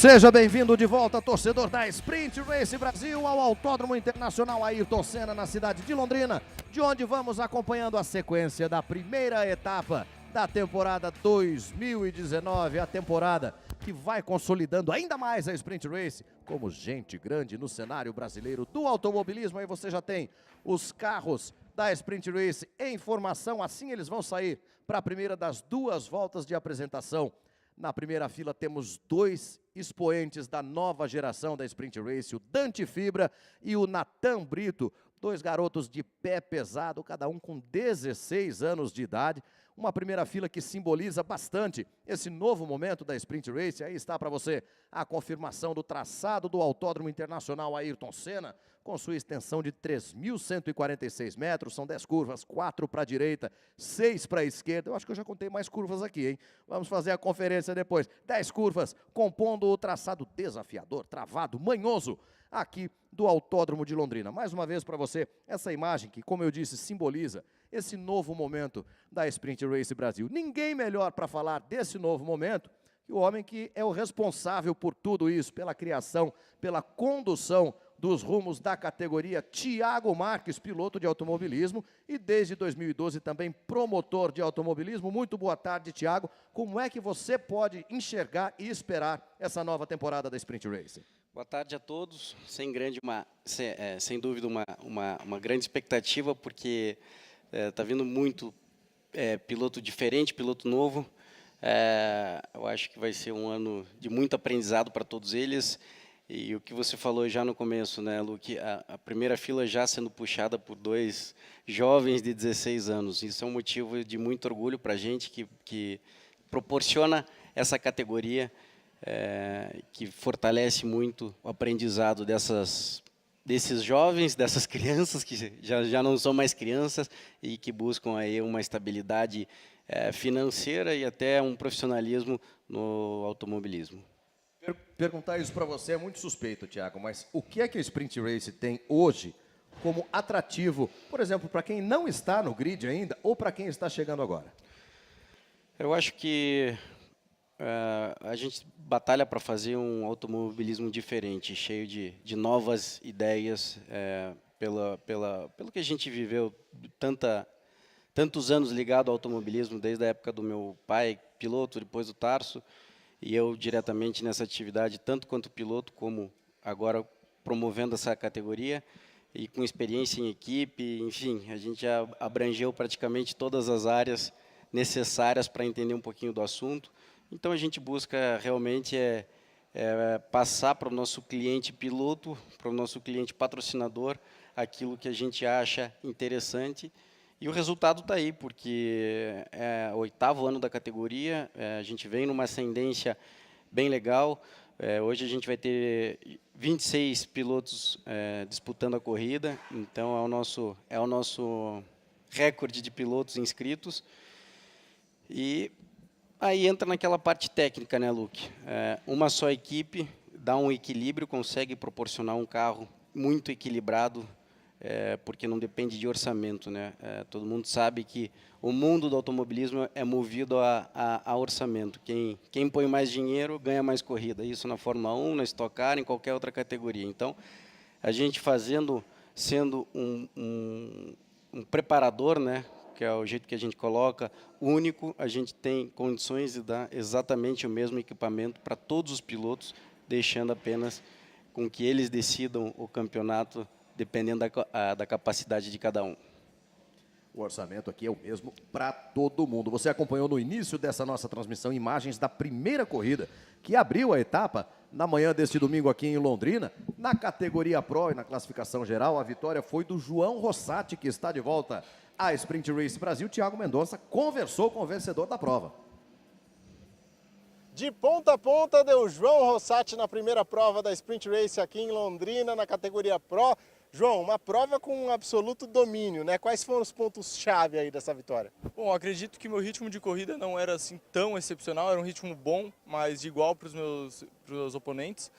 Seja bem-vindo de volta, torcedor da Sprint Race Brasil, ao Autódromo Internacional Ayrton Senna, na cidade de Londrina, de onde vamos acompanhando a sequência da primeira etapa da temporada 2019, a temporada que vai consolidando ainda mais a Sprint Race como gente grande no cenário brasileiro do automobilismo. Aí você já tem os carros da Sprint Race em formação, assim eles vão sair para a primeira das duas voltas de apresentação. Na primeira fila temos dois expoentes da nova geração da Sprint Race, o Dante Fibra e o Natan Brito, dois garotos de pé pesado, cada um com 16 anos de idade. Uma primeira fila que simboliza bastante esse novo momento da Sprint Race. Aí está para você a confirmação do traçado do Autódromo Internacional Ayrton Senna, com sua extensão de 3.146 metros, são 10 curvas, 4 para a direita, 6 para a esquerda. Eu acho que eu já contei mais curvas aqui, hein? Vamos fazer a conferência depois. 10 curvas, compondo o traçado desafiador, travado, manhoso, aqui do Autódromo de Londrina. Mais uma vez para você, essa imagem que, como eu disse, simboliza esse novo momento da Sprint Race Brasil. Ninguém melhor para falar desse novo momento que o homem que é o responsável por tudo isso, pela criação, pela condução dos rumos da categoria, Thiago Marques, piloto de automobilismo e desde 2012 também promotor de automobilismo. Muito boa tarde, Thiago. Como é que você pode enxergar e esperar essa nova temporada da Sprint Race? Boa tarde a todos. Sem dúvida uma grande expectativa, porque está vindo muito piloto diferente, piloto novo. Eu acho que vai ser um ano de muito aprendizado para todos eles. E o que você falou já no começo, né, Luque? A primeira fila já sendo puxada por dois jovens de 16 anos. Isso é um motivo de muito orgulho para a gente, que proporciona essa categoria, que fortalece muito o aprendizado desses jovens, dessas crianças, que já não são mais crianças e que buscam aí uma estabilidade financeira e até um profissionalismo no automobilismo. Perguntar isso para você é muito suspeito, Thiago, mas o que é que a Sprint Race tem hoje como atrativo, por exemplo, para quem não está no grid ainda ou para quem está chegando agora? Eu acho que a gente batalha para fazer um automobilismo diferente, cheio de novas ideias, pelo que a gente viveu tantos anos ligado ao automobilismo, desde a época do meu pai, piloto, depois do Tarso, e eu diretamente nessa atividade, tanto quanto piloto, como agora promovendo essa categoria, e com experiência em equipe, enfim, a gente já abrangeu praticamente todas as áreas necessárias para entender um pouquinho do assunto. Então a gente busca realmente passar para o nosso cliente piloto, para o nosso cliente patrocinador, aquilo que a gente acha interessante. E o resultado está aí, porque é o 8º ano da categoria, a gente vem numa ascendência bem legal. Hoje a gente vai ter 26 pilotos disputando a corrida, então é o nosso recorde de pilotos inscritos. E aí entra naquela parte técnica, né, Luque? Uma só equipe dá um equilíbrio, consegue proporcionar um carro muito equilibrado, porque não depende de orçamento, né? Todo mundo sabe que o mundo do automobilismo é movido a orçamento. Quem põe mais dinheiro ganha mais corrida. Isso na Fórmula 1, na Stock Car, em qualquer outra categoria. Então, a gente sendo um preparador, né, que é o jeito que a gente coloca, único, a gente tem condições de dar exatamente o mesmo equipamento para todos os pilotos, deixando apenas com que eles decidam o campeonato, dependendo da capacidade de cada um. O orçamento aqui é o mesmo para todo mundo. Você acompanhou no início dessa nossa transmissão imagens da primeira corrida, que abriu a etapa na manhã deste domingo aqui em Londrina. Na categoria Pro e na classificação geral, a vitória foi do João Rossati, que está de volta à Sprint Race Brasil. Thiago Mendonça conversou com o vencedor da prova. De ponta a ponta deu João Rossati na primeira prova da Sprint Race aqui em Londrina, na categoria Pro. João, uma prova com um absoluto domínio, né? Quais foram os pontos-chave aí dessa vitória? Bom, acredito que meu ritmo de corrida não era assim tão excepcional, era um ritmo bom, mas de igual para os meus oponentes.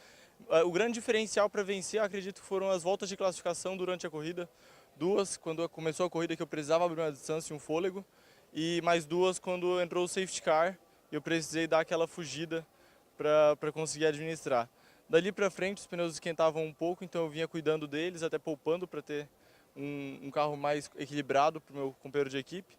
O grande diferencial para vencer, acredito que foram as voltas de classificação durante a corrida. Duas, quando começou a corrida, que eu precisava abrir uma distância e um fôlego, e mais duas quando entrou o safety car, e eu precisei dar aquela fugida para conseguir administrar. Dali para frente os pneus esquentavam um pouco, então eu vinha cuidando deles, até poupando para ter um carro mais equilibrado para o meu companheiro de equipe.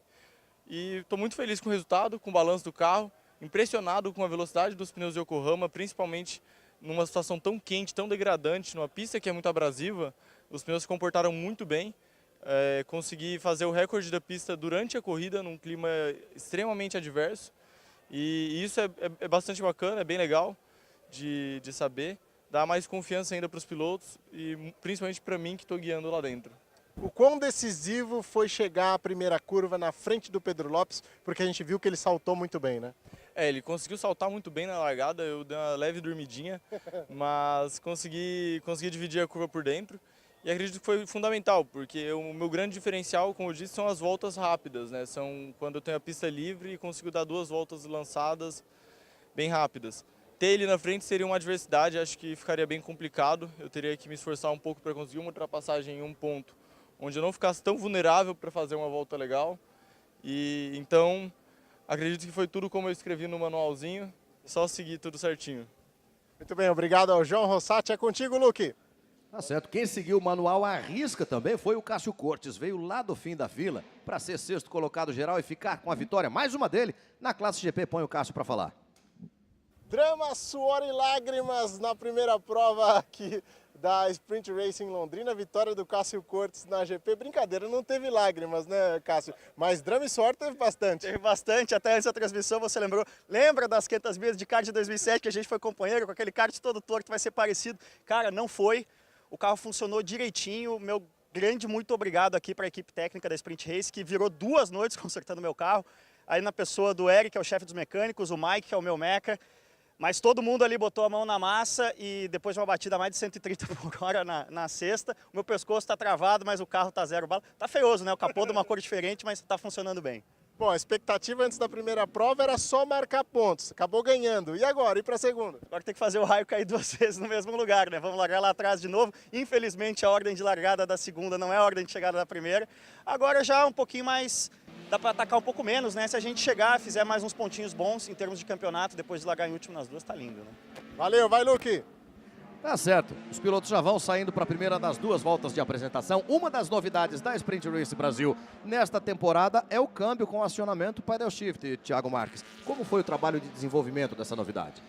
E estou muito feliz com o resultado, com o balanço do carro, impressionado com a velocidade dos pneus de Yokohama, principalmente numa situação tão quente, tão degradante, numa pista que é muito abrasiva. Os pneus se comportaram muito bem. Consegui fazer o recorde da pista durante a corrida, num clima extremamente adverso. E isso é bastante bacana, é bem legal de saber. Dá mais confiança ainda para os pilotos e principalmente para mim que estou guiando lá dentro. O quão decisivo foi chegar à primeira curva na frente do Pedro Lopes, porque a gente viu que ele saltou muito bem, né? Ele conseguiu saltar muito bem na largada, eu dei uma leve dormidinha, mas consegui dividir a curva por dentro. E acredito que foi fundamental, porque o meu grande diferencial, como eu disse, são as voltas rápidas, né? São quando eu tenho a pista livre e consigo dar 2 voltas lançadas bem rápidas. Ter ele na frente seria uma adversidade, acho que ficaria bem complicado. Eu teria que me esforçar um pouco para conseguir uma ultrapassagem em um ponto onde eu não ficasse tão vulnerável para fazer uma volta legal. E então, acredito que foi tudo como eu escrevi no manualzinho, só seguir tudo certinho. Muito bem, obrigado ao João Rossati. É contigo, Luque. Tá certo. Quem seguiu o manual à risca também foi o Cássio Cortes. Veio lá do fim da fila para ser 6º colocado geral e ficar com a vitória, mais uma dele, na classe GP. Põe o Cássio para falar. Drama, suor e lágrimas na primeira prova aqui da Sprint Racing Londrina, vitória do Cássio Cortes na GP. Brincadeira, não teve lágrimas, né, Cássio? Mas drama e suor teve bastante. Teve bastante, até antes da transmissão você lembrou. Lembra das 500 milhas de kart de 2007 que a gente foi companheiro, com aquele kart todo torto, vai ser parecido? Cara, não foi. O carro funcionou direitinho. Meu grande muito obrigado aqui para a equipe técnica da Sprint Race, que virou 2 noites consertando meu carro. Aí na pessoa do Eric, que é o chefe dos mecânicos, o Mike, que é o meu meca. Mas todo mundo ali botou a mão na massa e depois de uma batida a mais de 130 por hora na sexta, o meu pescoço está travado, mas o carro está 0 bala. Tá feioso, né? O capô de uma cor diferente, mas está funcionando bem. Bom, a expectativa antes da primeira prova era só marcar pontos. Acabou ganhando. E agora? E para a segunda? Agora tem que fazer o raio cair 2 vezes no mesmo lugar, né? Vamos largar lá atrás de novo. Infelizmente a ordem de largada da segunda não é a ordem de chegada da primeira. Agora já um pouquinho mais... Dá para atacar um pouco menos, né? Se a gente chegar, fizer mais uns pontinhos bons em termos de campeonato, depois de largar em último nas 2, tá lindo, né? Valeu, vai, Luque! Tá certo. Os pilotos já vão saindo para a primeira das 2 voltas de apresentação. Uma das novidades da Sprint Race Brasil nesta temporada é o câmbio com acionamento Paddle Shift, Thiago Marques. Como foi o trabalho de desenvolvimento dessa novidade?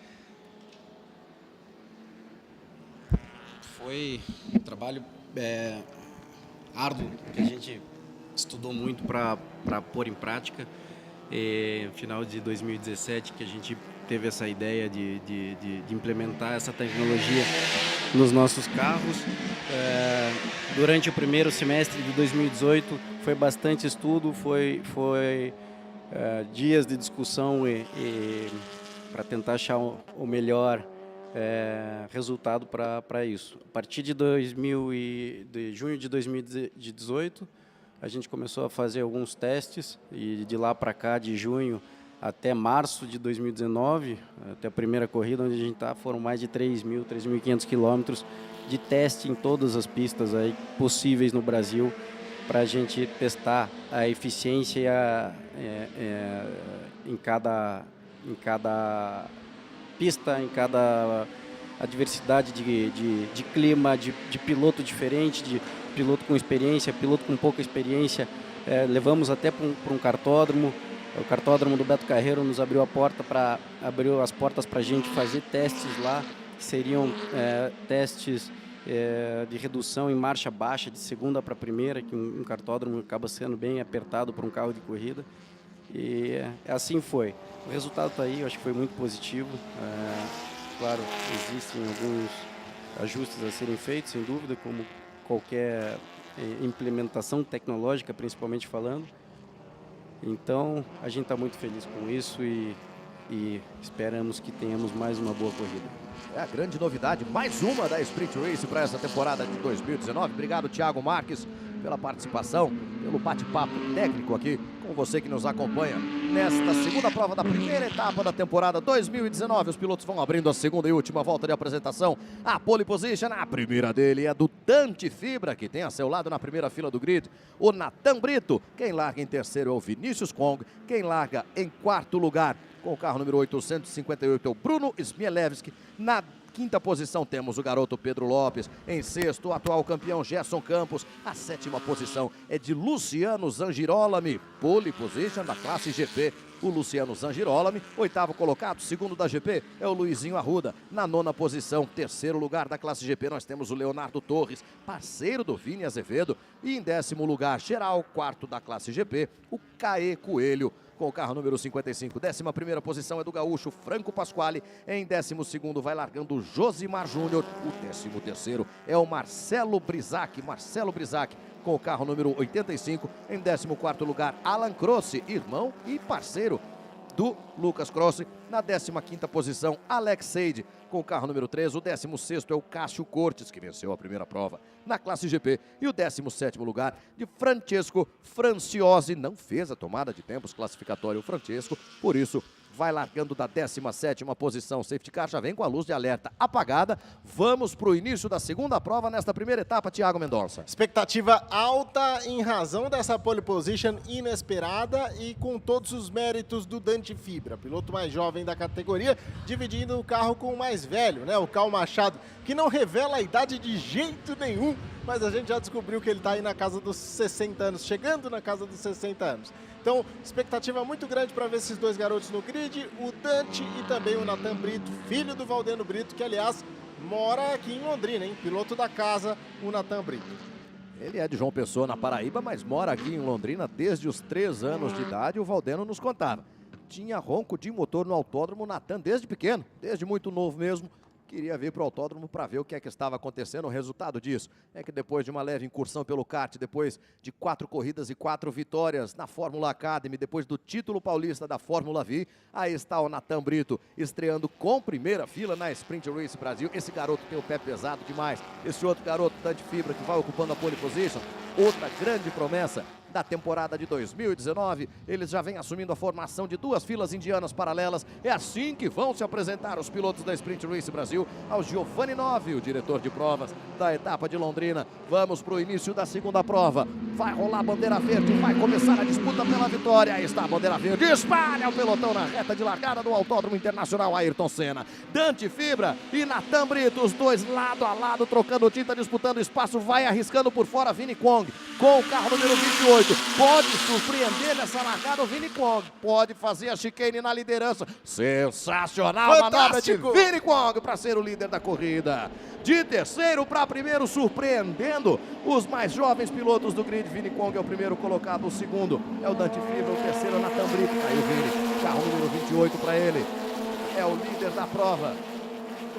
Foi um trabalho árduo, que a gente estudou muito para pôr em prática. No final de 2017 que a gente teve essa ideia de implementar essa tecnologia nos nossos carros. Durante o primeiro semestre de 2018 foi bastante estudo, foi dias de discussão para tentar achar o melhor resultado para isso. A partir de junho de 2018 a gente começou a fazer alguns testes e de lá para cá, de junho até março de 2019, até a primeira corrida onde a gente está, foram mais de 3.500 quilômetros de teste em todas as pistas aí possíveis no Brasil para a gente testar a eficiência em cada pista, em cada a diversidade de clima, de piloto diferente, de piloto com experiência, piloto com pouca experiência. Levamos até para um kartódromo. O kartódromo do Beto Carreiro nos abriu as portas para a gente fazer testes lá, que seriam testes de redução em marcha baixa, de segunda para primeira, que um kartódromo acaba sendo bem apertado para um carro de corrida. E assim foi. O resultado está aí, eu acho que foi muito positivo. Claro, existem alguns ajustes a serem feitos, sem dúvida, como qualquer implementação tecnológica, principalmente falando. Então, a gente está muito feliz com isso e esperamos que tenhamos mais uma boa corrida. É a grande novidade, mais uma da Sprint Race para essa temporada de 2019. Obrigado, Thiago Marques, pela participação, pelo bate-papo técnico aqui com com você que nos acompanha nesta segunda prova da primeira etapa da temporada 2019. Os pilotos vão abrindo a segunda e última volta de apresentação. A pole position, a primeira dele é do Dante Fibra, que tem a seu lado na primeira fila do grid o Natan Brito. Quem larga em terceiro é o Vinícius Kong. Quem larga em quarto lugar com o carro número 858 é o Bruno Smielewski. Na quinta posição temos o garoto Pedro Lopes. Em sexto, o atual campeão Gerson Campos. A sétima posição é de Luciano Zangirolami. Pole position da classe GP, o Luciano Zangirolami. Oitavo colocado, segundo da GP, é o Luizinho Arruda. Na nona posição, terceiro lugar da classe GP, nós temos o Leonardo Torres, parceiro do Vini Azevedo. E em décimo lugar, geral, quarto da classe GP, o Caê Coelho, com o carro número 55. 11ª posição é do gaúcho Franco Pasquale. Em 12º vai largando o Josimar Júnior. O 13º é o Marcelo Brizac. Com o carro número 85. Em 14º lugar, Alan Crossi, irmão e parceiro do Lucas Crossi. Na 15ª posição, Alex Seide, com o carro número 13. O 16º é o Cássio Cortes, que venceu a primeira prova na classe GP. E o 17º lugar de Francesco Franciose. Não fez a tomada de tempos classificatória o Francesco, por isso vai largando da 17ª posição. Safety car já vem com a luz de alerta apagada. Vamos para o início da segunda prova nesta primeira etapa, Thiago Mendonça. Expectativa alta em razão dessa pole position inesperada e com todos os méritos do Dante Fibra, piloto mais jovem da categoria, dividindo o carro com o mais velho, né? O Cal Machado, que não revela a idade de jeito nenhum, mas a gente já descobriu que ele está aí na casa dos 60 anos, chegando na casa dos 60 anos. Então, expectativa muito grande para ver esses dois garotos no grid, o Dante e também o Natan Brito, filho do Valdeno Brito, que aliás mora aqui em Londrina, hein? Piloto da casa, o Natan Brito. Ele é de João Pessoa, na Paraíba, mas mora aqui em Londrina desde os 3 anos de idade. O Valdeno nos contava. Tinha ronco de motor no autódromo Natan desde pequeno, desde muito novo mesmo. Queria vir para o autódromo para ver o que é que estava acontecendo. O resultado disso é que depois de uma leve incursão pelo kart, depois de 4 corridas e 4 vitórias na Fórmula Academy, depois do título paulista da Fórmula V, aí está o Natan Brito estreando com primeira fila na Sprint Race Brasil. Esse garoto tem o pé pesado demais. Esse outro garoto, Dante Fibra, que vai ocupando a pole position, outra grande promessa da temporada de 2019, eles já vêm assumindo a formação de 2 filas indianas paralelas. É assim que vão se apresentar os pilotos da Sprint Race Brasil ao Giovanni Novi, o diretor de provas da etapa de Londrina. Vamos para o início da segunda prova. Vai rolar a bandeira verde, vai começar a disputa pela vitória. Aí está a bandeira verde, espalha o pelotão na reta de largada do Autódromo Internacional Ayrton Senna. Dante Fibra e Natan Brito, os dois lado a lado, trocando tinta, disputando espaço, vai arriscando por fora Vini Kong com o carro número 28. Pode surpreender nessa largada o Vini Kong, pode fazer a chicane na liderança. Sensacional a manobra de Vini Kong para ser o líder da corrida. De terceiro para primeiro, surpreendendo os mais jovens pilotos do grid. Vini Kong é o primeiro colocado, o segundo é o Dante Fibra, o terceiro é o Natan Brito. Aí o Vini, carro número 28 para ele, é o líder da prova.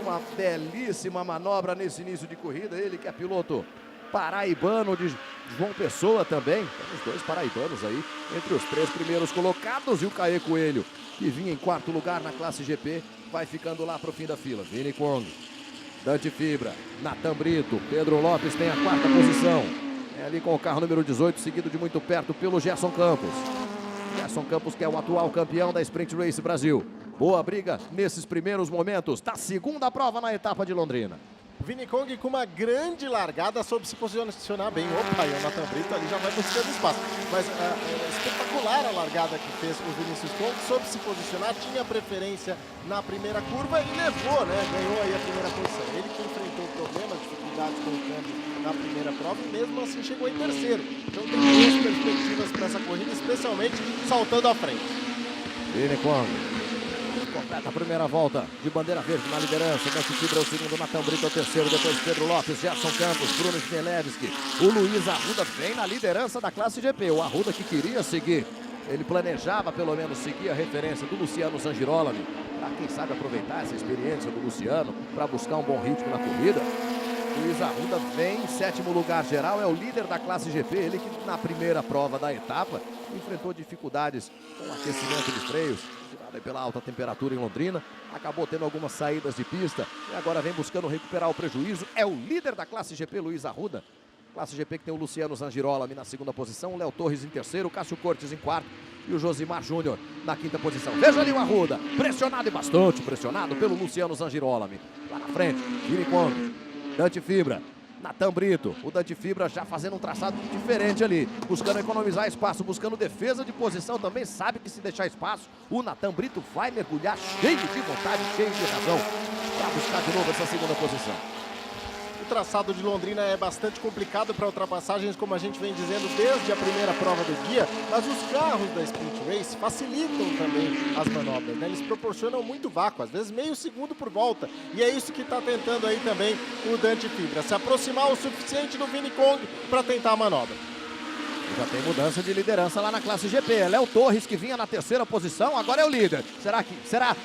Uma belíssima manobra nesse início de corrida, ele que é piloto paraibano de João Pessoa também. Temos 2 paraibanos aí entre os 3 primeiros colocados. E o Caê Coelho, que vinha em quarto lugar na classe GP, vai ficando lá para o fim da fila. Vini Kong, Dante Fibra, Natan Brito, Pedro Lopes tem a 4ª posição. É ali com o carro número 18, seguido de muito perto pelo Gerson Campos. Gerson Campos, que é o atual campeão da Sprint Race Brasil. Boa briga nesses primeiros momentos da segunda prova na etapa de Londrina. Vini Kong com uma grande largada, soube se posicionar bem. Opa, e o Natan Brito ali já vai buscando espaço. Mas espetacular a largada que fez o Vinícius Kong, soube se posicionar, tinha preferência na primeira curva e levou, né? Ganhou aí a primeira posição. Ele que enfrentou problemas, dificuldades com o câmbio na primeira prova e mesmo assim chegou em terceiro. Então tem boas perspectivas para essa corrida, especialmente saltando à frente. Vini Kong completa a primeira volta de bandeira verde na liderança. Dante Fibra é o segundo, Natan Brito é o terceiro, depois Pedro Lopes, Gerson Campos, Bruno Smielewski. O Luiz Arruda vem na liderança da classe GP. O Arruda que queria seguir, ele planejava pelo menos seguir a referência do Luciano Zangirolami, para quem sabe aproveitar essa experiência do Luciano para buscar um bom ritmo na corrida. Luiz Arruda vem em 7º lugar geral, é o líder da classe GP. Ele que na primeira prova da etapa enfrentou dificuldades com o aquecimento de freios, tirado pela alta temperatura em Londrina, acabou tendo algumas saídas de pista e agora vem buscando recuperar o prejuízo. É o líder da classe GP, Luiz Arruda. Classe GP que tem o Luciano Zangirolami na segunda posição, o Léo Torres em terceiro, o Cássio Cortes em quarto e o Josimar Júnior na quinta posição. Veja ali o Arruda, pressionado e bastante pressionado pelo Luciano Zangirolami. Lá na frente, Vini Kong, Dante Fibra, Natan Brito. O Dante Fibra já fazendo um traçado diferente ali, buscando economizar espaço, buscando defesa de posição também. Sabe que se deixar espaço, o Natan Brito vai mergulhar cheio de vontade, cheio de razão para buscar de novo essa segunda posição. O traçado de Londrina é bastante complicado para ultrapassagens, como a gente vem dizendo desde a primeira prova do guia, mas os carros da Sprint Race facilitam também as manobras, né? Eles proporcionam muito vácuo, às vezes meio segundo por volta, e é isso que está tentando aí também o Dante Fibra, se aproximar o suficiente do Vini Kong para tentar a manobra. Já tem mudança de liderança lá na classe GP. É Léo Torres que vinha na terceira posição, agora é o líder. Será que? Será?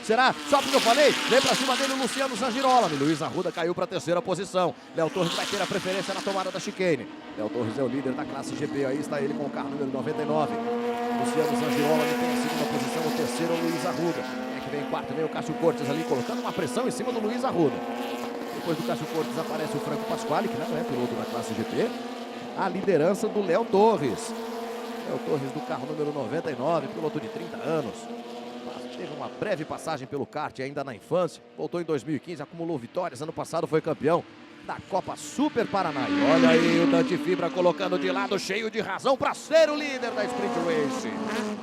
Só porque eu falei? Vem pra cima dele o Luciano Zangirolami. Luiz Arruda caiu pra terceira posição. Léo Torres vai ter a preferência na tomada da chicane. Léo Torres é o líder da classe GP. Aí está ele com o carro número 99. Luciano Zangirolami tem a segunda posição. O terceiro é o Luiz Arruda. É que vem em quarto, vem o Cássio Cortes ali, colocando uma pressão em cima do Luiz Arruda. Depois do Cássio Cortes aparece o Franco Pasquale, que não é piloto da classe GP. A liderança do Léo Torres. Léo Torres do carro número 99, piloto de 30 anos. Teve uma breve passagem pelo kart ainda na infância. Voltou em 2015, acumulou vitórias. Ano passado foi campeão da Copa Super Paraná. E olha aí o Dante Fibra colocando de lado, cheio de razão para ser o líder da Sprint Race.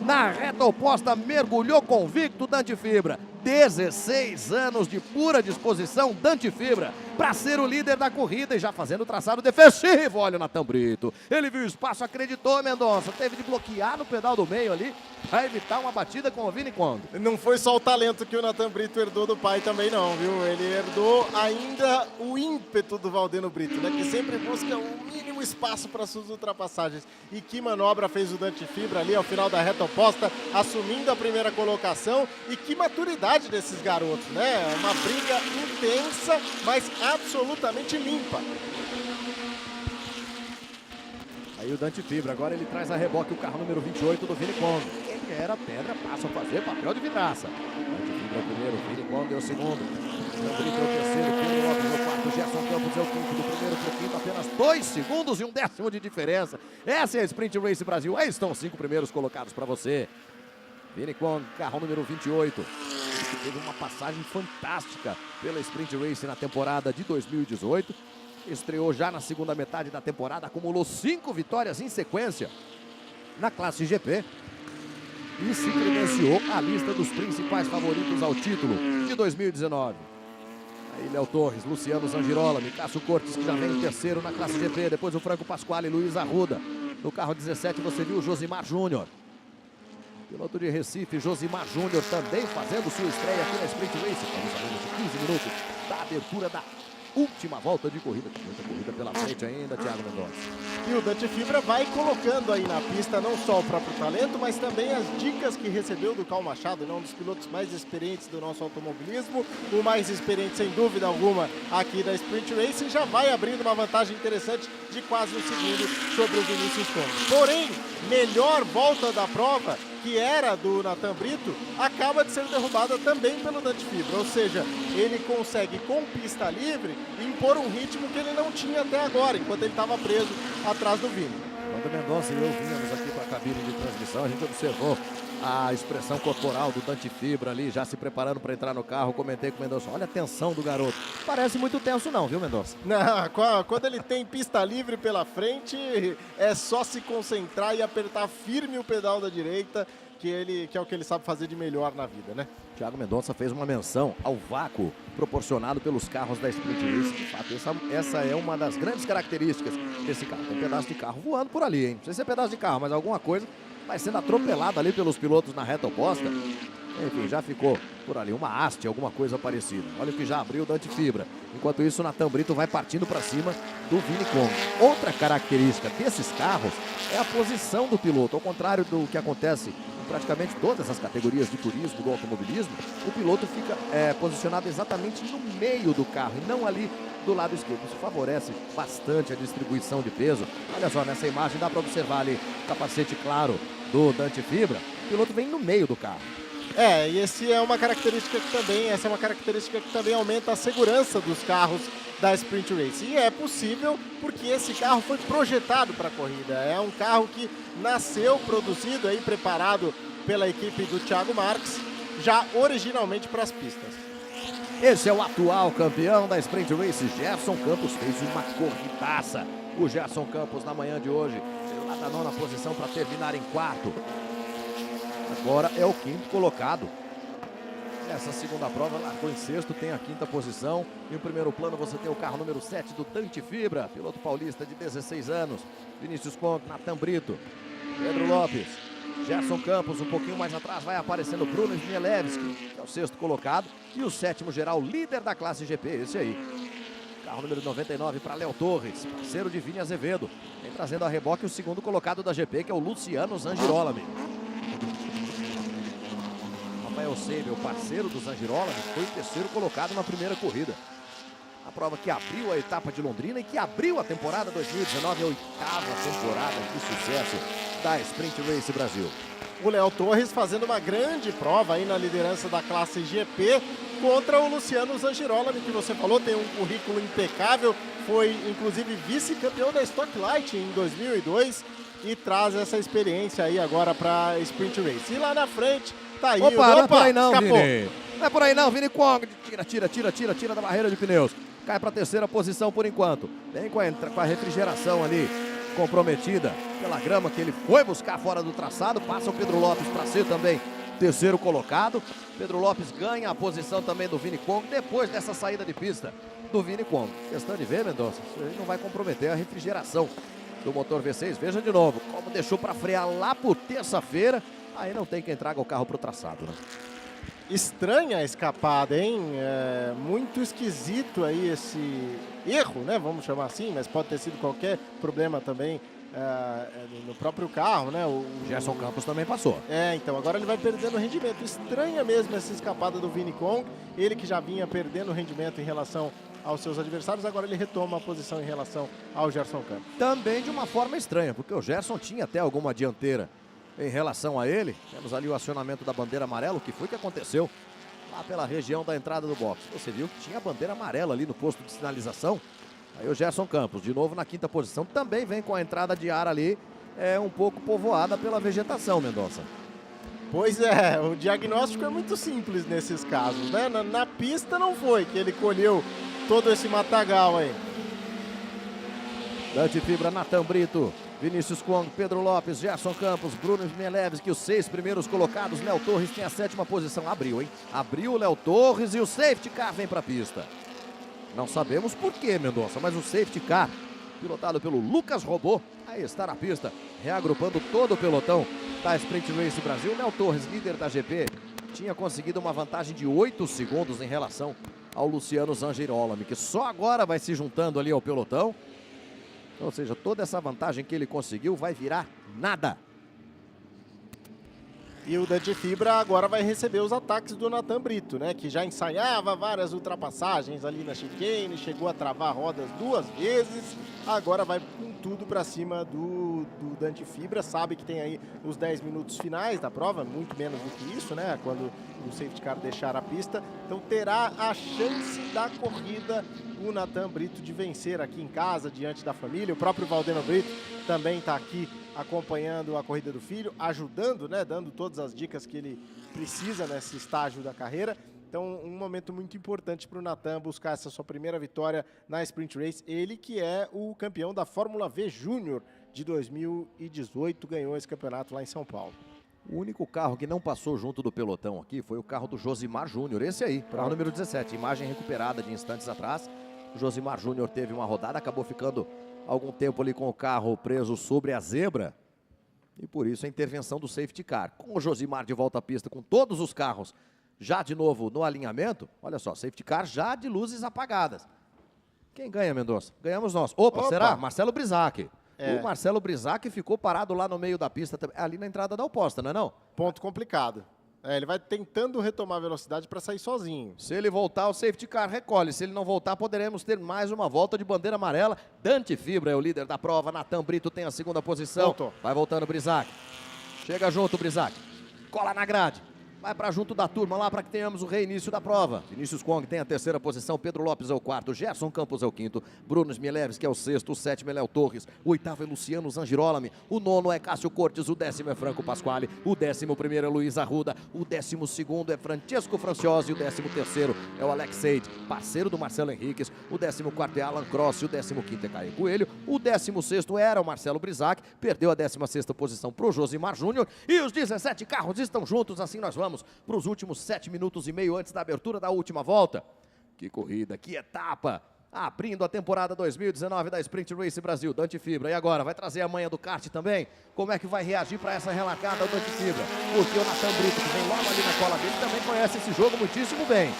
Na reta oposta, mergulhou convicto Dante Fibra. 16 anos de pura disposição, Dante Fibra, para ser o líder da corrida e já fazendo o traçado defensivo. Olha o Natan Brito, ele viu o espaço, acreditou, Mendonça, teve de bloquear no pedal do meio ali para evitar uma batida com o Vini Kong. Não foi só o talento que o Natan Brito herdou do pai também não, viu? Ele herdou ainda o ímpeto do Valdeno Brito, né? Que sempre busca o mínimo espaço para suas ultrapassagens. E que manobra fez o Dante Fibra ali ao final da reta oposta, assumindo a primeira colocação. E que maturidade desses garotos, né? Uma briga intensa, mas absolutamente limpa. Aí o Dante Fibra, agora ele traz a reboque o carro número 28 do Vini Kong. Ele era pedra, passa a fazer papel de vidraça. Dante Fibra é o primeiro, Vini Kong é o segundo. Brito é o terceiro, Pedro Lopes é o quarto, Gerson Campos é o quinto, do primeiro para o quinto, apenas 2 segundos e 1/10 de diferença. Essa é a Sprint Race Brasil, aí estão os 5 primeiros colocados para você. Vini Kong, carro número 28, que teve uma passagem fantástica pela Sprint Race na temporada de 2018. Estreou já na segunda metade da temporada, acumulou 5 vitórias em sequência na classe GP e se credenciou à lista dos principais favoritos ao título de 2019. Aí Léo Torres, Luciano Zangirolami, Cássio Cortes, que já vem em terceiro na classe GP, depois o Franco Pasquale e Luiz Arruda. No carro 17 você viu o Josimar Júnior. Piloto de Recife, Josimar Júnior, também fazendo sua estreia aqui na Sprint Race. Estamos falando de 15 minutos da abertura da última volta de corrida. Tem muita corrida pela frente ainda, Thiago Mendonça. E o Dante Fibra vai colocando aí na pista não só o próprio talento, mas também as dicas que recebeu do Cal Machado, né? Um dos pilotos mais experientes do nosso automobilismo, o mais experiente sem dúvida alguma aqui da Sprint Race, e já vai abrindo uma vantagem interessante de quase 1 segundo sobre o Vinícius Kong. Porém, melhor volta da prova, que era do Natan Brito, acaba de ser derrubada também pelo Dante Fibra, ou seja, ele consegue com pista livre impor um ritmo que ele não tinha até agora, enquanto ele estava preso atrás do Vini. Quando Mendonça e eu vínhamos aqui para a cabine de transmissão, a gente observou a expressão corporal do Dante Fibra ali, já se preparando para entrar no carro. Comentei com o Mendonça, olha a tensão do garoto. Parece muito tenso não, viu, Mendonça? Não, quando ele tem pista livre pela frente, é só se concentrar e apertar firme o pedal da direita, que é o que ele sabe fazer de melhor na vida, né? Thiago Mendonça fez uma menção ao vácuo proporcionado pelos carros da Sprint Race. De fato, essa é uma das grandes características desse carro. Tem um pedaço de carro voando por ali, hein? Não sei se é pedaço de carro, mas alguma coisa vai sendo atropelada ali pelos pilotos na reta oposta. Enfim, já ficou por ali uma haste, alguma coisa parecida. Olha o que já abriu o Dante Fibra. Enquanto isso, o Natan Brito vai partindo para cima do Vini Kong. Outra característica desses carros é a posição do piloto. Ao contrário do que acontece em praticamente todas as categorias de turismo, do automobilismo, o piloto fica posicionado exatamente no meio do carro e não ali do lado esquerdo. Isso favorece bastante a distribuição de peso. Olha só, nessa imagem dá para observar ali o capacete claro do Dante Fibra. O piloto vem no meio do carro. E essa é uma característica que também aumenta a segurança dos carros da Sprint Race. E é possível porque esse carro foi projetado para a corrida. É um carro que nasceu, produzido aí, preparado pela equipe do Thiago Marques, já originalmente para as pistas. Esse é o atual campeão da Sprint Race, Gerson Campos, fez uma corridaça. O Gerson Campos, na manhã de hoje, saiu lá da 9ª posição para terminar em 4º. Agora é o 5º colocado. Nessa segunda prova, largou em 6º, tem a 5ª posição. E no primeiro plano você tem o carro número 7 do Dante Fibra, piloto paulista de 16 anos. Vinícius Conde, Natan Brito, Pedro Lopes, Gerson Campos. Um pouquinho mais atrás vai aparecendo Bruno Chmielewski, que é o 6º colocado. E o 7º geral, líder da classe GP, esse aí. Carro número 99 para Léo Torres, parceiro de Vini Azevedo. Vem trazendo a reboque o 2º colocado da GP, que é o Luciano Zangirolami. Rafael Seibel, parceiro do Zangirolami, foi o 3º colocado na primeira corrida. A prova que abriu a etapa de Londrina e que abriu a temporada 2019, a 8ª temporada de sucesso da Sprint Race Brasil. O Léo Torres fazendo uma grande prova aí na liderança da classe GP contra o Luciano Zangirolami, que você falou, tem um currículo impecável, foi inclusive vice-campeão da Stock Light em 2002 e traz essa experiência aí agora para Sprint Race. E lá na frente tá aí Opa, não é por aí não, escapou. Vini. Não é por aí não, Vini Kwong. Tira da barreira de pneus. Cai para a 3ª posição por enquanto. Vem com a refrigeração ali comprometida pela grama que ele foi buscar fora do traçado. Passa o Pedro Lopes para ser também 3º colocado. Pedro Lopes ganha a posição também do Vini Kwong depois dessa saída de pista do Vini Kwong. Questão de ver, Mendonça, isso aí não vai comprometer a refrigeração do motor V6. Veja de novo como deixou para frear lá por terça-feira. Aí não tem quem traga o carro para o traçado, né? Estranha a escapada, hein? Muito esquisito aí esse erro, né? Vamos chamar assim, mas pode ter sido qualquer problema também no próprio carro, né? O Gerson Campos também passou. Então agora ele vai perdendo rendimento. Estranha mesmo essa escapada do Vini Kwong. Ele que já vinha perdendo rendimento em relação aos seus adversários, agora ele retoma a posição em relação ao Gerson Campos. Também de uma forma estranha, porque o Gerson tinha até alguma dianteira em relação a ele. Temos ali o acionamento da bandeira amarela, o que foi que aconteceu lá pela região da entrada do box. Você viu que tinha a bandeira amarela ali no posto de sinalização. Aí o Gerson Campos, de novo na 5ª posição, também vem com a entrada de ar ali, um pouco povoada pela vegetação, Mendonça. Pois é, o diagnóstico é muito simples nesses casos, né? Na pista não foi que ele colheu todo esse matagal aí. Dante Fibra, Natan Brito, Vinícius Kwong, Pedro Lopes, Gerson Campos, Bruno Chmielewski, os 6 primeiros colocados. Léo Torres tem a 7ª posição. Abriu, hein? Abriu o Léo Torres e o safety car vem para a pista. Não sabemos por quê, Mendonça, mas o safety car, pilotado pelo Lucas Robô, aí está na pista, reagrupando todo o pelotão da Sprint Race Brasil. Léo Torres, líder da GP, tinha conseguido uma vantagem de 8 segundos em relação ao Luciano Zangirolami, que só agora vai se juntando ali ao pelotão. Ou seja, toda essa vantagem que ele conseguiu vai virar nada. E o Dante Fibra agora vai receber os ataques do Natan Brito, né? Que já ensaiava várias ultrapassagens ali na chicane, chegou a travar rodas 2 vezes. Agora vai com tudo para cima do Dante Fibra. Sabe que tem aí os 10 minutos finais da prova, muito menos do que isso, né? Quando o safety car deixar a pista. Então terá a chance da corrida o Natan Brito de vencer aqui em casa, diante da família. O próprio Valdeno Brito também está aqui acompanhando a corrida do filho, ajudando, né, dando todas as dicas que ele precisa nesse estágio da carreira. Então, um momento muito importante para o Natan buscar essa sua primeira vitória na Sprint Race. Ele que é o campeão da Fórmula V Júnior de 2018, ganhou esse campeonato lá em São Paulo. O único carro que não passou junto do pelotão aqui foi o carro do Josimar Júnior, esse aí, carro número 17, imagem recuperada de instantes atrás. O Josimar Júnior teve uma rodada, acabou ficando algum tempo ali com o carro preso sobre a zebra. E por isso a intervenção do safety car. Com o Josimar de volta à pista, com todos os carros já de novo no alinhamento. Olha só, safety car já de luzes apagadas. Quem ganha, Mendonça? Ganhamos nós. Opa. Será? Marcelo Brisac. O Marcelo Brisac ficou parado lá no meio da pista, ali na entrada da oposta, não é não? Ponto complicado. Ele vai tentando retomar a velocidade para sair sozinho. Se ele voltar, o safety car recolhe. Se ele não voltar, poderemos ter mais uma volta de bandeira amarela. Dante Fibra é o líder da prova. Natan Brito tem a 2ª posição. Voltou. Vai voltando o Brisac. Chega junto o Brisac. Cola na grade. vai para junto da turma lá para que tenhamos o reinício da prova. Vinícius Kong tem a terceira posição, Pedro Lopes é o quarto, Gerson Campos é o quinto, Bruno Smielewski é o sexto, o sétimo é Léo Torres, o oitavo é Luciano Zangirolami, o nono é Cássio Cortes, o décimo é Franco Pasquale, o 11º é Luiz Arruda, o 12º é Francesco Franciosi, o 13º é o Alex Seid, parceiro do Marcelo Henriques, o 14º é Alan Cross, o 15º é Caio Coelho, o 16º era o Marcelo Brisac, perdeu a 16ª posição para o Josimar Júnior e os 17 carros estão juntos, assim nós vamos para os últimos 7 minutos e meio antes da abertura da última volta. Que corrida, que etapa! Abrindo a temporada 2019 da Sprint Race Brasil, Dante Fibra. E agora, vai trazer a manha do kart também? Como é que vai reagir para essa relacada o Dante Fibra? Porque o Nathan Brito, que vem logo ali na cola dele, também conhece esse jogo muitíssimo bem.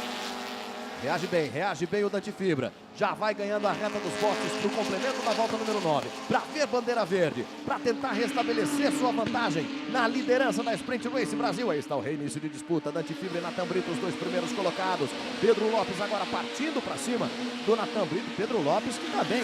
Reage bem o Dante Fibra. Já vai ganhando a reta dos boxes para o complemento da volta número 9. Para ver bandeira verde, para tentar restabelecer sua vantagem na liderança da Sprint Race Brasil. Aí está o reinício de disputa. Dante Fibra e Nathan Brito, os dois primeiros colocados. Pedro Lopes agora partindo para cima do Nathan Brito. Pedro Lopes que também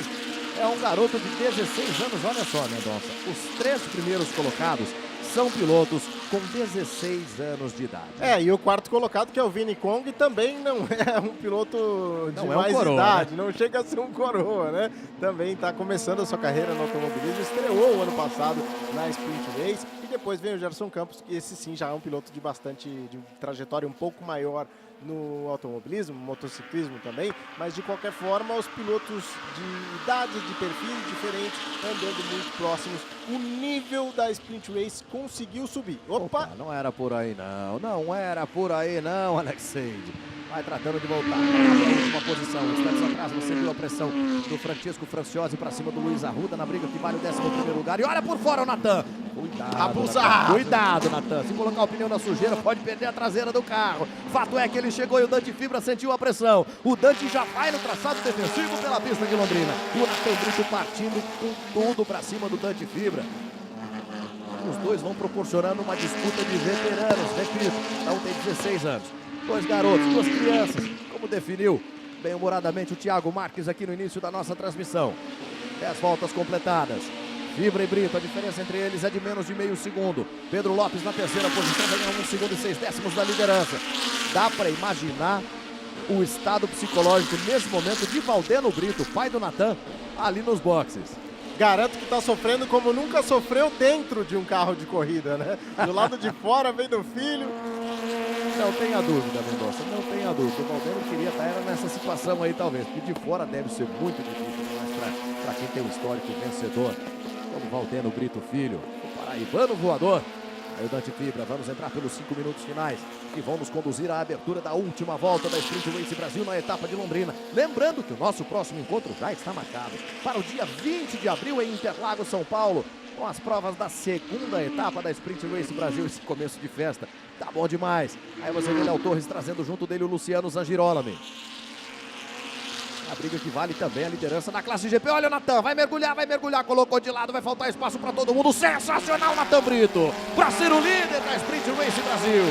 é um garoto de 16 anos. Olha só, Mendonça. Os 3 primeiros colocados são pilotos com 16 anos de idade. E o quarto colocado, que é o Vini Kong, também não é um piloto de mais coroa, idade, né? não chega a ser um coroa, né? Também está começando a sua carreira no automobilismo, estreou o ano passado na Sprint Race, e depois vem o Gerson Campos, que esse sim já é um piloto de trajetória um pouco maior no automobilismo, motociclismo também, mas de qualquer forma os pilotos de idades, de perfis diferentes, andando muito próximos. O nível da Sprint Race conseguiu subir. Opa! Não era por aí não, Alex Seid. Vai tratando de voltar para a última posição. Instantes atrás você viu a pressão do Francesco Franciosi para cima do Luiz Arruda na briga que vale o 11º lugar. E olha por fora o Nathan. Cuidado, Nathan. Se colocar o pneu na sujeira, pode perder a traseira do carro. Fato é que ele chegou e o Dante Fibra sentiu a pressão. O Dante já vai no traçado defensivo pela pista de Londrina. O Nathan Brito partindo com tudo para cima do Dante Fibra. Os dois vão proporcionando uma disputa de veteranos, repito, cada um tem 16 anos. 2 garotos, 2 crianças, como definiu bem-humoradamente o Thiago Marques aqui no início da nossa transmissão. 10 voltas completadas. Fibra e Brito, a diferença entre eles é de menos de meio segundo. Pedro Lopes na terceira posição, ganhando 1 segundo e 6 décimos da liderança. Dá para imaginar o estado psicológico nesse momento de Valdeno Brito, pai do Nathan, ali nos boxes. Garanto que está sofrendo como nunca sofreu dentro de um carro de corrida, né? Do lado de fora vem do filho. Não tenha dúvida, Mendonça, não tenha dúvida. O Valdeno queria estar nessa situação aí, talvez. Porque de fora deve ser muito difícil, mas para quem tem um histórico vencedor, como Valdeno Brito Filho, o paraibano voador. Aí o Dante Fibra, vamos entrar pelos 5 minutos finais, que vão nos conduzir à abertura da última volta da Sprint Race Brasil na etapa de Londrina. Lembrando que o nosso próximo encontro já está marcado para o dia 20 de abril em Interlagos, São Paulo, com as provas da segunda etapa da Sprint Race Brasil. Esse começo de festa tá bom demais. Aí você vê Léo Torres trazendo junto dele o Luciano Zangirolami. A briga que vale também a liderança na classe GP. Olha o Nathan, vai mergulhar, colocou de lado, vai faltar espaço para todo mundo. Sensacional, Nathan Brito, para ser o líder da Sprint Race Brasil.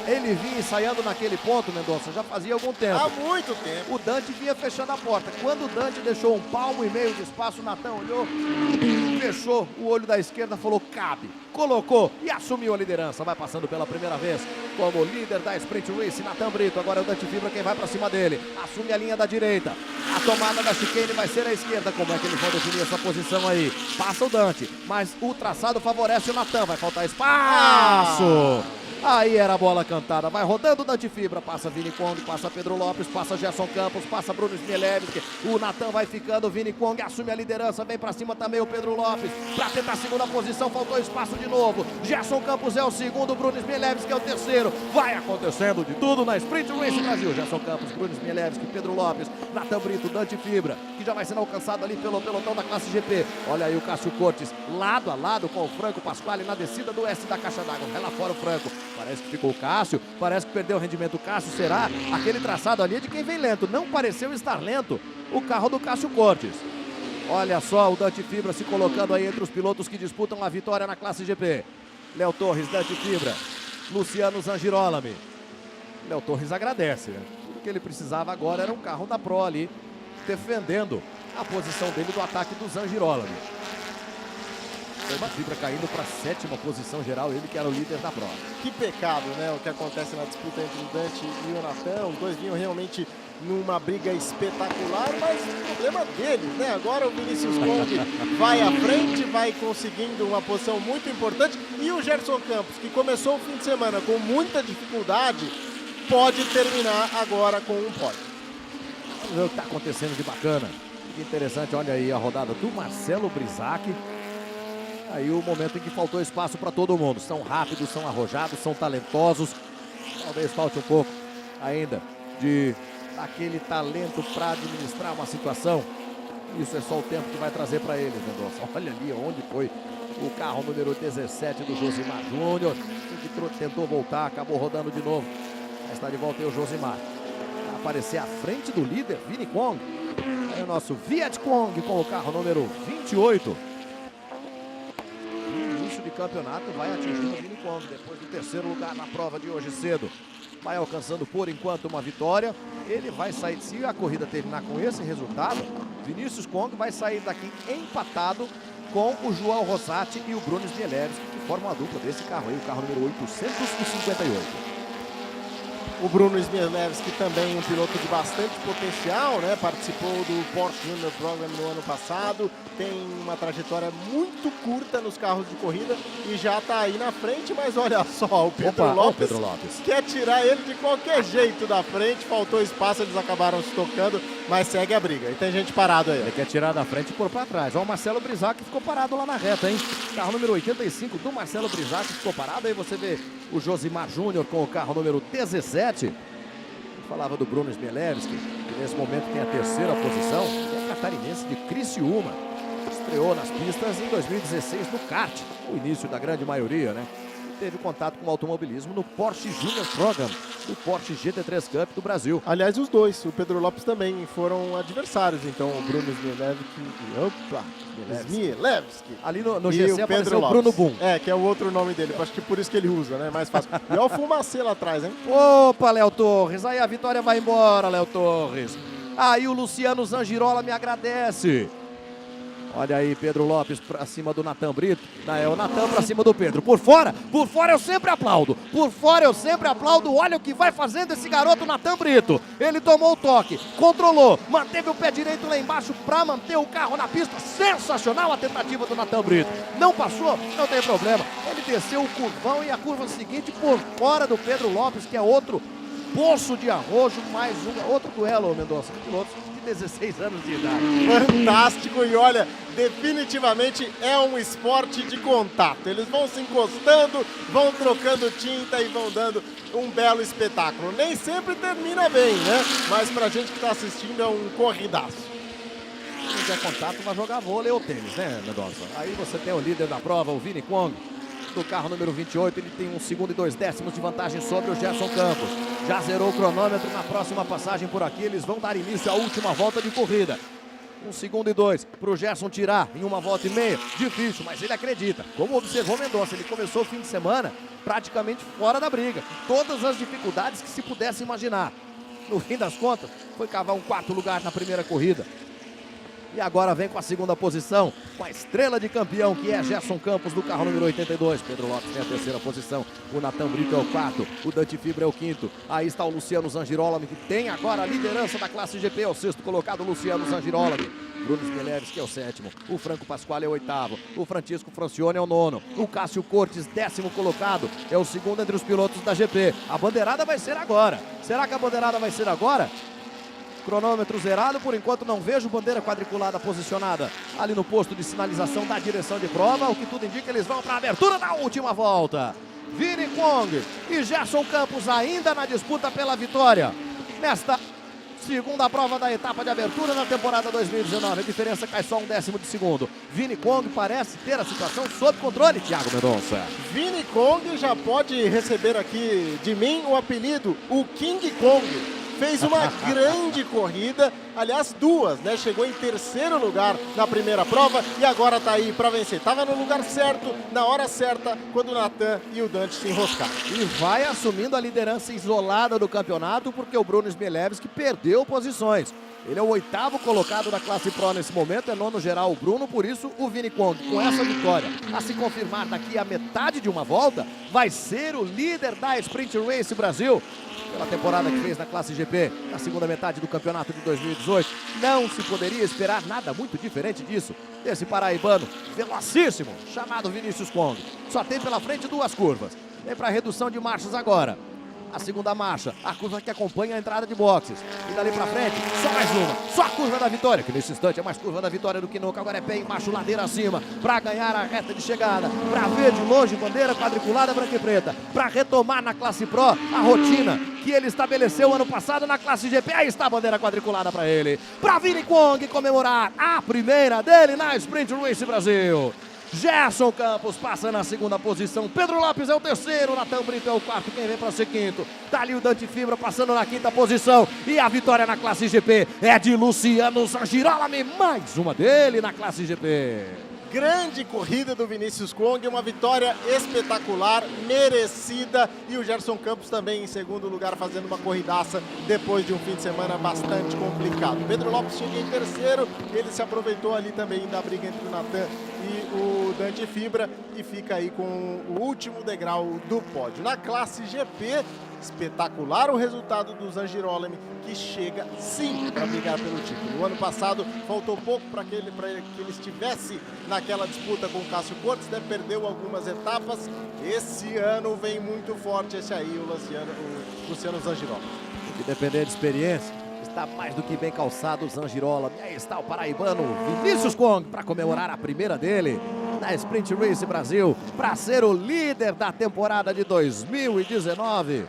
Ele vinha ensaiando naquele ponto, Mendonça, já fazia algum tempo. Há muito tempo. O Dante vinha fechando a porta. Quando o Dante deixou 1,5 palmo de espaço, o Nathan olhou, fechou o olho da esquerda, falou cabe. Colocou e assumiu a liderança. Vai passando pela primeira vez como líder da Sprint Race, Nathan Brito. Agora é o Dante Fibra quem vai para cima dele. Assume a linha da direita. A tomada da chicane vai ser à esquerda. Como é que eles vão definir essa posição aí? Passa o Dante, mas o traçado favorece o Nathan. Vai faltar espaço. Aí era a bola cantada, vai rodando o Dante Fibra, passa Vini Kong, passa Pedro Lopes, passa Gerson Campos, passa Bruno Smielewski, o Nathan vai ficando, Vini Kong assume a liderança, vem pra cima também o Pedro Lopes, pra tentar a segunda posição, faltou espaço de novo, Gerson Campos é o segundo, Bruno Smielewski é o terceiro, vai acontecendo de tudo na Sprint Race Brasil, Gerson Campos, Bruno Smielewski, Pedro Lopes, Nathan Brito, Dante Fibra, que já vai sendo alcançado ali pelo pelotão da classe GP, olha aí o Cássio Cortes, lado a lado com o Franco Pasquale na descida do S da caixa d'água, vai lá fora o Franco. Parece que ficou o Cássio, parece que perdeu o rendimento do Cássio, será? Aquele traçado ali é de quem vem lento, não pareceu estar lento o carro do Cássio Cortes. Olha só o Dante Fibra se colocando aí entre os pilotos que disputam a vitória na classe GP. Léo Torres, Dante Fibra, Luciano Zangirolami. Léo Torres agradece, né? Tudo que ele precisava agora era um carro da Pro ali, defendendo a posição dele do ataque do Zangirolami. Dante Fibra caindo para a 7ª posição geral, ele que era o líder da prova. Que pecado, né, o que acontece na disputa entre o Dante e o Natan. Os dois vinham realmente numa briga espetacular, mas o problema deles, né? Agora o Vinícius Kong vai à frente, vai conseguindo uma posição muito importante, e o Gerson Campos, que começou o fim de semana com muita dificuldade, pode terminar agora com um pódio. Vamos ver o que está acontecendo de bacana. Que interessante, olha aí a rodada do Marcelo Brisac. Aí o momento em que faltou espaço para todo mundo. São rápidos, são arrojados, são talentosos. Talvez falte um pouco ainda de aquele talento para administrar uma situação. Isso é só o tempo que vai trazer para eles, Mendonça. Olha ali onde foi o carro número 17 do Josimar Júnior, que tentou voltar, acabou rodando de novo. Mas está de volta aí o Josimar. Vai aparecer à frente do líder, Vini Kong. Aí o nosso Viet Kong com o carro número 28. No início de campeonato vai atingindo o Vini Kong, depois do 3º lugar na prova de hoje cedo. Vai alcançando por enquanto uma vitória. Ele vai sair, se a corrida terminar com esse resultado, Vinícius Kong vai sair daqui empatado com o João Rossati e o Bruno Smielewski, que formam a dupla desse carro aí, o carro número 858. O Bruno Smielewski também um piloto de bastante potencial, né? Participou do Porsche Junior Program no ano passado, tem uma trajetória muito curta nos carros de corrida e já está aí na frente, mas olha só, o Pedro Lopes quer tirar ele de qualquer jeito da frente, faltou espaço, eles acabaram se tocando, mas segue a briga. E tem gente parado aí. Ele quer tirar da frente e pôr para trás. Olha o Marcelo Brisac que ficou parado lá na reta, hein? Carro número 85 do Marcelo Brisac ficou parado, aí você vê o Josimar Júnior com o carro número 17. Eu falava do Bruno Smielewski, que nesse momento tem a 3ª posição, é catarinense de Criciúma. Estreou nas pistas em 2016 no kart, o início da grande maioria, né? E teve contato com o automobilismo no Porsche Junior Program, do Porsche GT3 Cup do Brasil. Aliás, os dois, o Pedro Lopes também foram adversários, então o Bruno Smielewski. Ali no e GC o apareceu Pedro o Bruno Boom. É, que é o outro nome dele, acho que por isso que ele usa, né? Mais fácil. E olha o Fumacê lá atrás, hein? Opa, Léo Torres, aí a vitória vai embora, Léo Torres. Aí o Luciano Zangirola me agradece. Olha aí, Pedro Lopes pra cima do Natan Brito. É o Natan pra cima do Pedro. Por fora eu sempre aplaudo. Por fora eu sempre aplaudo. Olha o que vai fazendo esse garoto Natan Brito. Ele tomou o toque, controlou, manteve o pé direito lá embaixo pra manter o carro na pista. Sensacional a tentativa do Natan Brito. Não passou, não tem problema. Ele desceu o curvão e a curva seguinte por fora do Pedro Lopes, que é outro poço de arrojo, mais outro duelo, Mendonça, de pilotos de 16 anos de idade. Fantástico, e olha, definitivamente é um esporte de contato. Eles vão se encostando, vão trocando tinta e vão dando um belo espetáculo. Nem sempre termina bem, né? Mas pra gente que tá assistindo é um corridaço. Quem quer contato vai jogar vôlei ou tênis, né, Mendonça? Aí você tem o líder da prova, o Vini Kong, do carro número 28, ele tem 1 segundo e 2 décimos de vantagem sobre o Gerson Campos. Já zerou o cronômetro, na próxima passagem por aqui eles vão dar início à última volta de corrida. 1 segundo e 2 para o Gerson tirar em 1 volta e meia. Difícil, mas ele acredita. Como observou Mendonça, ele começou o fim de semana praticamente fora da briga. Todas as dificuldades que se pudesse imaginar. No fim das contas, foi cavar um 4º lugar na primeira corrida. E agora vem com a 2ª posição, com a estrela de campeão, que é Gerson Campos, do carro número 82. Pedro Lopes tem a 3ª posição, o Natan Brito é o 4º, o Dante Fibra é o 5º. Aí está o Luciano Zangirola, que tem agora a liderança da classe GP, é o 6º colocado, Luciano Zangirola. Bruno Smielewski, que é o 7º, o Franco Pasquale é o 8º, o Francisco Francione é o 9º, o Cássio Cortes, 10º colocado, é o 2º entre os pilotos da GP. A bandeirada vai ser agora. Será que a bandeirada vai ser agora? Cronômetro zerado, por enquanto não vejo bandeira quadriculada posicionada ali no posto de sinalização da direção de prova, o que tudo indica eles vão para a abertura da última volta. Vini Kong e Gerson Campos ainda na disputa pela vitória nesta 2ª prova da etapa de abertura na temporada 2019. A diferença cai só 1 décimo de segundo. Vini Kong parece ter a situação sob controle, Thiago Mendonça. Vini Kong já pode receber aqui de mim o apelido, o King Kong. Fez uma grande corrida, aliás 2, né? Chegou em 3º lugar na primeira prova e agora tá aí para vencer. Tava no lugar certo, na hora certa, quando o Natan e o Dante se enroscaram. E vai assumindo a liderança isolada do campeonato, porque o Bruno Smielewski perdeu posições. Ele é o 8º colocado da classe Pro nesse momento, é 9º geral o Bruno, por isso o Vini Kwong, com essa vitória, a se confirmar daqui a metade de uma volta, vai ser o líder da Sprint Race Brasil. Pela temporada que fez na classe GP, na segunda metade do campeonato de 2018, não se poderia esperar nada muito diferente disso, desse paraibano velocíssimo, chamado Vinícius Kwong. Só tem pela frente 2 curvas, vem para redução de marchas agora. A segunda marcha, a curva que acompanha a entrada de boxes. E dali pra frente, só mais uma. Só a curva da vitória, que nesse instante é mais curva da vitória do que nunca. Agora é pé embaixo, ladeira acima, pra ganhar a reta de chegada. Pra ver de longe, bandeira quadriculada branca e preta. Pra retomar na classe Pro a rotina que ele estabeleceu ano passado na classe GP. Aí está a bandeira quadriculada pra ele. Pra Vini Kwong comemorar a primeira dele na Sprint Race Brasil. Gerson Campos passa na segunda posição, Pedro Lopes é o terceiro, Natan Brito é o quarto, quem vem para ser quinto, dali o Dante Fibra passando na quinta posição, e a vitória na classe GP é de Luciano Girolami, mais uma dele na classe GP. Grande corrida do Vinícius Kwong, uma vitória espetacular, merecida, e o Gerson Campos também em segundo lugar fazendo uma corridaça depois de um fim de semana bastante complicado. Pedro Lopes chega em terceiro, ele se aproveitou ali também da briga entre o Natan e o Dante Fibra e fica aí com o último degrau do pódio. Na classe GP, espetacular o resultado do Girolami, que chega sim para brigar pelo título. O ano passado faltou pouco para que ele estivesse naquela disputa com o Cássio Cortes, né? Perdeu algumas etapas. Esse ano vem muito forte esse aí, o Luciano Girolami. Se depender de experiência, está mais do que bem calçado o Girolami. Aí está o paraibano Vinícius Kwong para comemorar a primeira dele na Sprint Race Brasil, para ser o líder da temporada de 2019.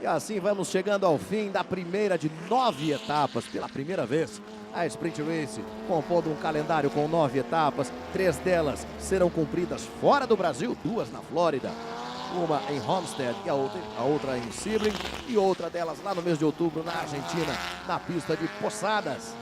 E assim vamos chegando ao fim da primeira de 9 etapas, pela primeira vez. A Sprint Race compondo um calendário com 9 etapas, 3 delas serão cumpridas fora do Brasil, 2 na Flórida, uma em Homestead e a outra em Sebring, e outra delas lá no mês de outubro na Argentina, na pista de Posadas.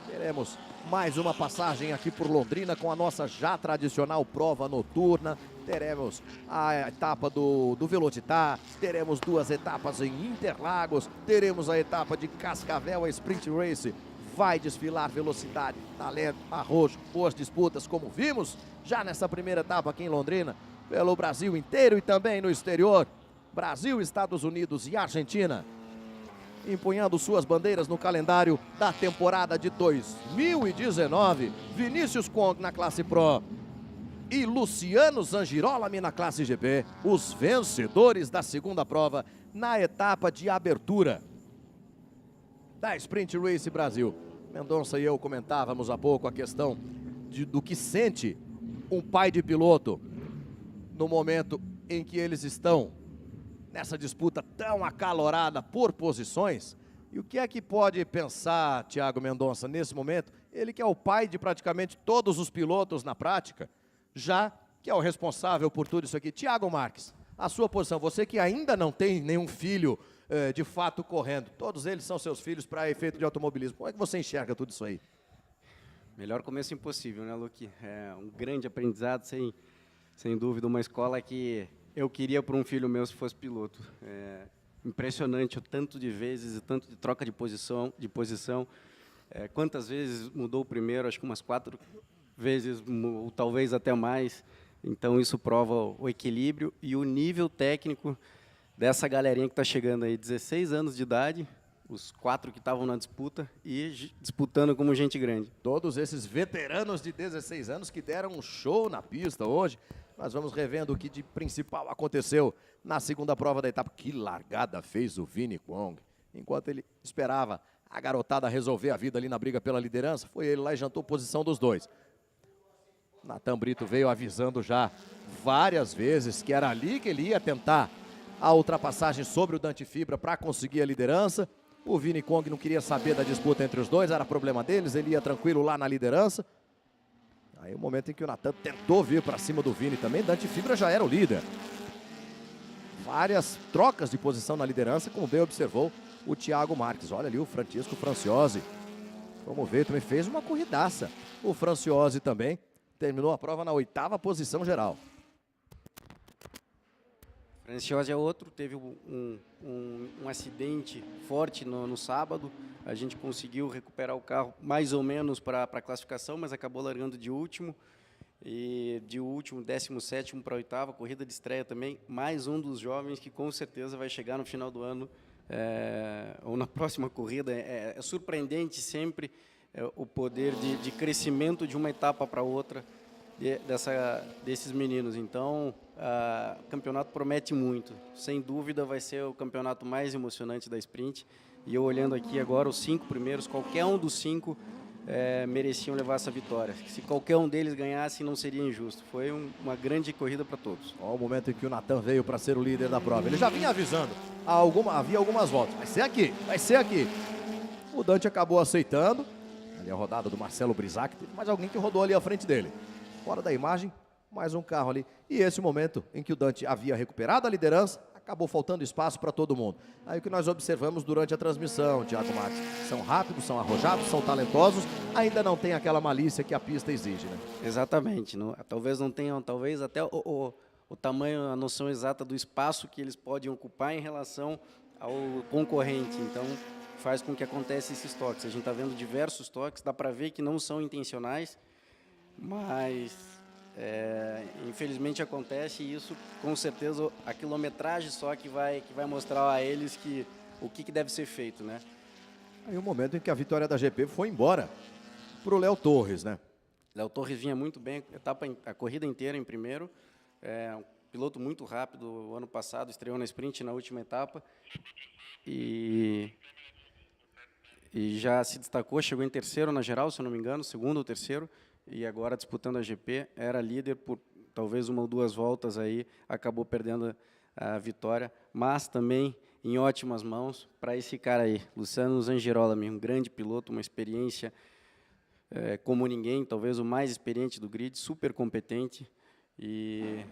Teremos mais uma passagem aqui por Londrina com a nossa já tradicional prova noturna. Teremos a etapa do Velocitar, teremos 2 etapas em Interlagos, teremos a etapa de Cascavel. A Sprint Race vai desfilar velocidade, talento, arrojo, boas disputas, como vimos já nessa primeira etapa aqui em Londrina, pelo Brasil inteiro e também no exterior. Brasil, Estados Unidos e Argentina empunhando suas bandeiras no calendário da temporada de 2019. Vinícius Kwong na classe Pro e Luciano Girolami na classe GP, os vencedores da segunda prova na etapa de abertura da Sprint Race Brasil. Mendonça e eu comentávamos há pouco a questão do que sente um pai de piloto no momento em que eles estão nessa disputa tão acalorada por posições. E o que é que pode pensar Thiago Mendonça nesse momento? Ele que é o pai de praticamente todos os pilotos na prática, já que é o responsável por tudo isso aqui. Thiago Marques, a sua posição, você que ainda não tem nenhum filho de fato correndo, todos eles são seus filhos para efeito de automobilismo. Como é que você enxerga tudo isso aí? Melhor começo impossível, né, Luque? É um grande aprendizado, sem dúvida, uma escola que eu queria para um filho meu se fosse piloto. É impressionante o tanto de vezes e tanto de troca de posição. Quantas vezes mudou o primeiro? Acho que umas 4 vezes, ou talvez até mais. Então isso prova o equilíbrio e o nível técnico dessa galerinha que está chegando aí, 16 anos de idade, os 4 que estavam na disputa e disputando como gente grande. Todos esses veteranos de 16 anos que deram um show na pista hoje. Nós vamos revendo o que de principal aconteceu na segunda prova da etapa. Que largada fez o Vini Kwong. Enquanto ele esperava a garotada resolver a vida ali na briga pela liderança, foi ele lá e jantou posição dos dois. Natan Brito veio avisando já várias vezes que era ali que ele ia tentar a ultrapassagem sobre o Dante Fibra para conseguir a liderança. O Vini Kwong não queria saber da disputa entre os dois, era problema deles, ele ia tranquilo lá na liderança. Aí o momento em que o Natan tentou vir para cima do Vini também, Dante Fibra já era o líder. Várias trocas de posição na liderança, como bem observou o Thiago Marques. Olha ali o Francisco Franciose. Vamos ver, também fez uma corridaça. O Franciose também terminou a prova na 8ª posição geral. Franciose é outro, teve um acidente forte no sábado, a gente conseguiu recuperar o carro mais ou menos para a classificação, mas acabou largando de último, e de último, 17º para a 8ª, corrida de estreia também, mais um dos jovens que com certeza vai chegar no final do ano, ou na próxima corrida. É surpreendente sempre o poder de crescimento de uma etapa para outra desses meninos. Então, o campeonato promete muito. Sem dúvida vai ser o campeonato mais emocionante da Sprint. E eu olhando aqui agora, os 5 primeiros, qualquer um dos 5 mereciam levar essa vitória. Se qualquer um deles ganhasse, não seria injusto. Foi uma grande corrida para todos. Olha o momento em que o Nathan veio para ser o líder da prova. Ele já vinha avisando. Havia algumas voltas. Vai ser aqui, vai ser aqui. O Dante acabou aceitando. Ali a rodada do Marcelo Brisac. Teve mais alguém que rodou ali à frente dele. Fora da imagem, mais um carro ali. E esse momento em que o Dante havia recuperado a liderança, acabou faltando espaço para todo mundo. Aí o que nós observamos durante a transmissão, Thiago Marques, são rápidos, são arrojados, são talentosos, ainda não tem aquela malícia que a pista exige, né? Exatamente. Talvez não tenham, talvez até o tamanho, a noção exata do espaço que eles podem ocupar em relação ao concorrente. Então, faz com que aconteça esses toques. A gente está vendo diversos toques, dá para ver que não são intencionais, mas infelizmente acontece, e isso com certeza a quilometragem só que vai mostrar a eles o que deve ser feito, né? Aí o momento em que a vitória da GP foi embora para o Léo Torres, né? Léo Torres vinha muito bem, a corrida inteira em primeiro, um piloto muito rápido. O ano passado estreou na sprint na última etapa e já se destacou, chegou em terceiro na geral, se eu não me engano, segundo ou terceiro, e agora disputando a GP, era líder por talvez uma ou duas voltas, aí acabou perdendo a vitória, mas também em ótimas mãos para esse cara aí, Luciano Zangirola, um grande piloto, uma experiência como ninguém, talvez o mais experiente do grid, super competente, e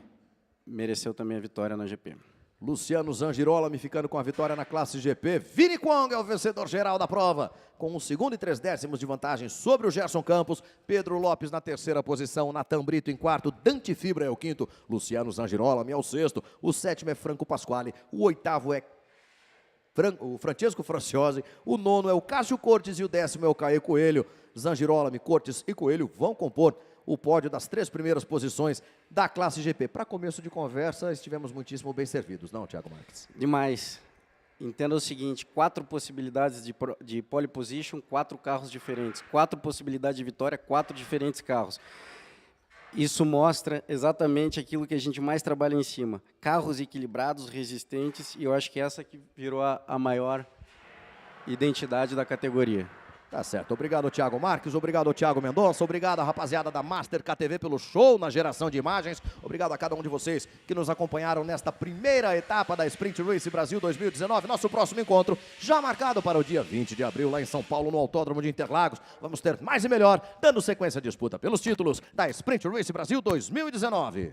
mereceu também a vitória na GP. Luciano Zangirola ficando com a vitória na classe GP. Vini Kwong é o vencedor geral da prova, com 1 segundo e 3 décimos de vantagem sobre o Gerson Campos. Pedro Lopes na terceira posição, Natan Brito em quarto, Dante Fibra é o quinto, Luciano Zangirola é o sexto, o sétimo é Franco Pasquale, o oitavo é o Francesco Franciose, o nono é o Cássio Cortes e o 10º é o Caê Coelho. Zangirola, Cortes e Coelho vão compor o pódio das 3 primeiras posições da classe GP. Para começo de conversa, estivemos muitíssimo bem servidos, não, Thiago Marques? Demais. Entenda o seguinte, 4 possibilidades de pole position, 4 carros diferentes. 4 possibilidades de vitória, 4 diferentes carros. Isso mostra exatamente aquilo que a gente mais trabalha em cima. Carros equilibrados, resistentes, e eu acho que essa que virou a maior identidade da categoria. Tá certo. Obrigado, Thiago Marques. Obrigado, Thiago Mendonça. Obrigado, rapaziada da Master KTV, pelo show na geração de imagens. Obrigado a cada um de vocês que nos acompanharam nesta primeira etapa da Sprint Race Brasil 2019. Nosso próximo encontro já marcado para o dia 20 de abril, lá em São Paulo, no Autódromo de Interlagos. Vamos ter mais e melhor, dando sequência à disputa pelos títulos da Sprint Race Brasil 2019.